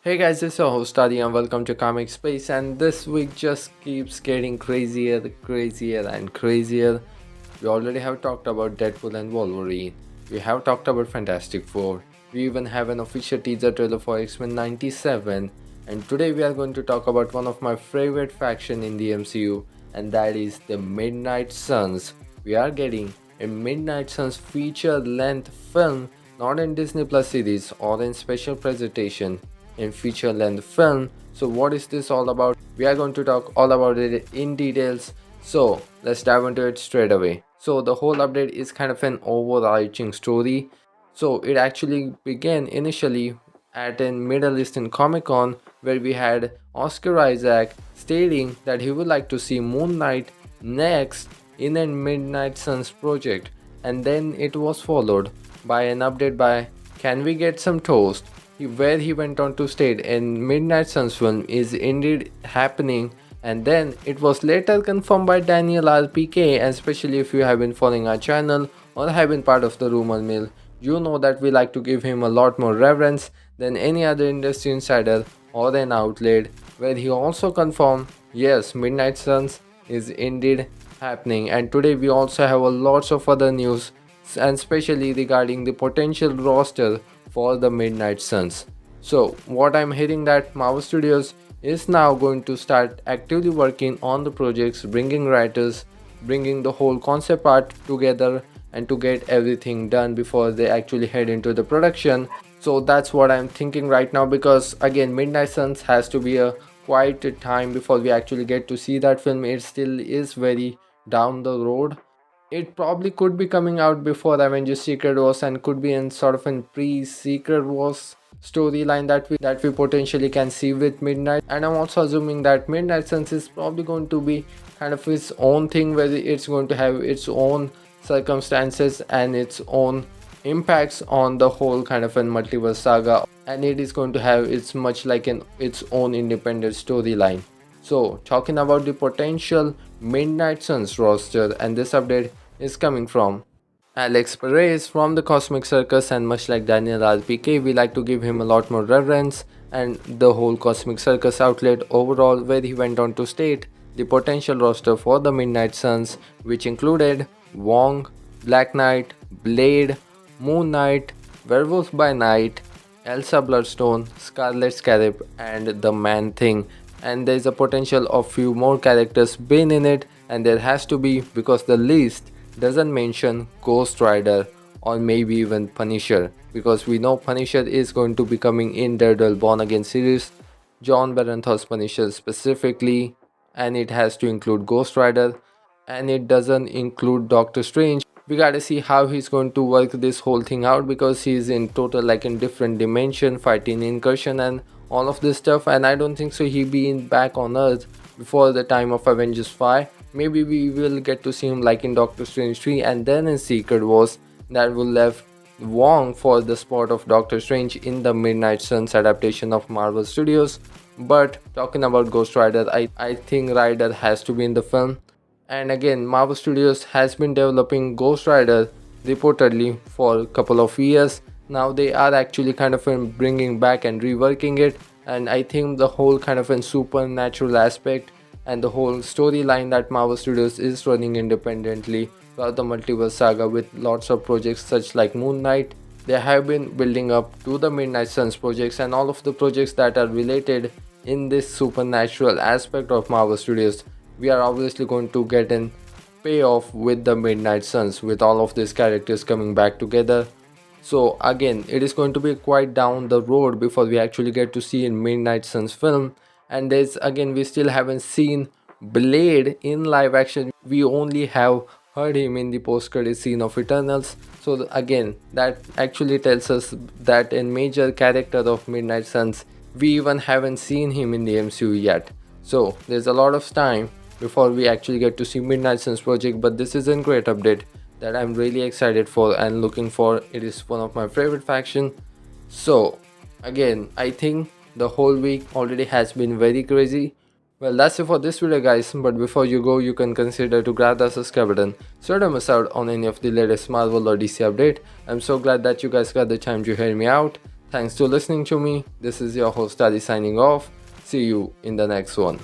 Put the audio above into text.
Hey guys, this is your host Adi and welcome to Comic Space, and this week just keeps getting crazier and crazier. We already have talked about Deadpool and Wolverine. We have talked about Fantastic Four. We even have an official teaser trailer for X-Men 97, and today we are going to talk about one of my favorite faction in the MCU, and that is the Midnight Suns. We are getting a Midnight Suns feature-length film, not in Disney Plus series or in special presentation, in feature length film. So what is this all about? We are going to talk all about it in details. So let's dive into it straight away. So the whole update is kind of an overarching story. So it actually began initially at a Middle Eastern Comic Con where we had Oscar Isaac stating that he would like to see Moon Knight next in a Midnight Suns project, and then it was followed by an update by Can We Get Some Toast, where he went on to state in Midnight Suns film is indeed happening, and then it was later confirmed by Daniel RPK. And especially if you have been following our channel or have been part of the rumor mill, you know that we like to give him a lot more reverence than any other industry insider or an outlet, where he also confirmed yes, Midnight Suns is indeed happening. And today we also have a lots of other news, and especially regarding the potential roster for the Midnight Suns. So what I'm hearing that Marvel Studios is now going to start actively working on the projects, bringing writers, bringing the whole concept art together, and to get everything done before they actually head into the production. So that's what I'm thinking right now, because again Midnight Suns has to be a quite a time before we actually get to see that film. It still is very down the road. It probably could be coming out before Avengers Secret Wars, and could be in sort of a pre-Secret Wars storyline that we potentially can see with Midnight. And I'm also assuming that Midnight Suns is probably going to be kind of its own thing, where it's going to have its own circumstances and its own impacts on the whole kind of a multiverse saga, and it is going to have its much like its own independent storyline. So talking about the potential Midnight Suns roster, and this update is coming from Alex Perez from the Cosmic Circus, and much like Daniel RPK, we like to give him a lot more reverence, and the whole Cosmic Circus outlet overall, where he went on to state the potential roster for the Midnight Suns, which included Wong, Black Knight, Blade, Moon Knight, Werewolf by Night, Elsa Bloodstone, Scarlet Scarab, and the Man Thing. And there is a potential of few more characters being in it, and there has to be, because the list doesn't mention Ghost Rider or maybe even Punisher, because we know Punisher is going to be coming in Daredevil Born Again series, John Barentho's Punisher specifically, and it has to include Ghost Rider, and it doesn't include Doctor Strange. We gotta see how he's going to work this whole thing out, because he's in total like in different dimension fighting incursion and all of this stuff, and I don't think so he be in back on Earth before the time of Avengers 5. Maybe we will get to see him like in Doctor Strange 3, and then in Secret Wars that will left Wong for the spot of Doctor Strange in the Midnight Suns adaptation of Marvel Studios. But talking about Ghost Rider, I think Rider has to be in the film. And again, Marvel Studios has been developing Ghost Rider reportedly for a couple of years. Now they are actually kind of bringing back and reworking it, and I think the whole kind of a supernatural aspect and the whole storyline that Marvel Studios is running independently throughout the Multiverse Saga, with lots of projects such like Moon Knight, they have been building up to the Midnight Suns projects, and all of the projects that are related in this supernatural aspect of Marvel Studios. We are obviously going to get an payoff with the Midnight Suns, with all of these characters coming back together. So again, it is going to be quite down the road before we actually get to see in Midnight Suns film. And there's again, we still haven't seen Blade in live action. We only have heard him in the post-credit scene of Eternals. So again, that actually tells us that a major character of Midnight Suns, we even haven't seen him in the MCU yet. So there's a lot of time before we actually get to see Midnight Suns project, but this is a great update that I'm really excited for and looking for. It is one of my favorite faction. So again, I think the whole week already has been very crazy. Well, that's it for this video guys, but before you go, you can consider to grab the subscribe button so don't miss out on any of the latest Marvel or DC update. I'm so glad that you guys got the time to hear me out. Thanks to listening to me. This is your host Adi signing off. See you in the next one.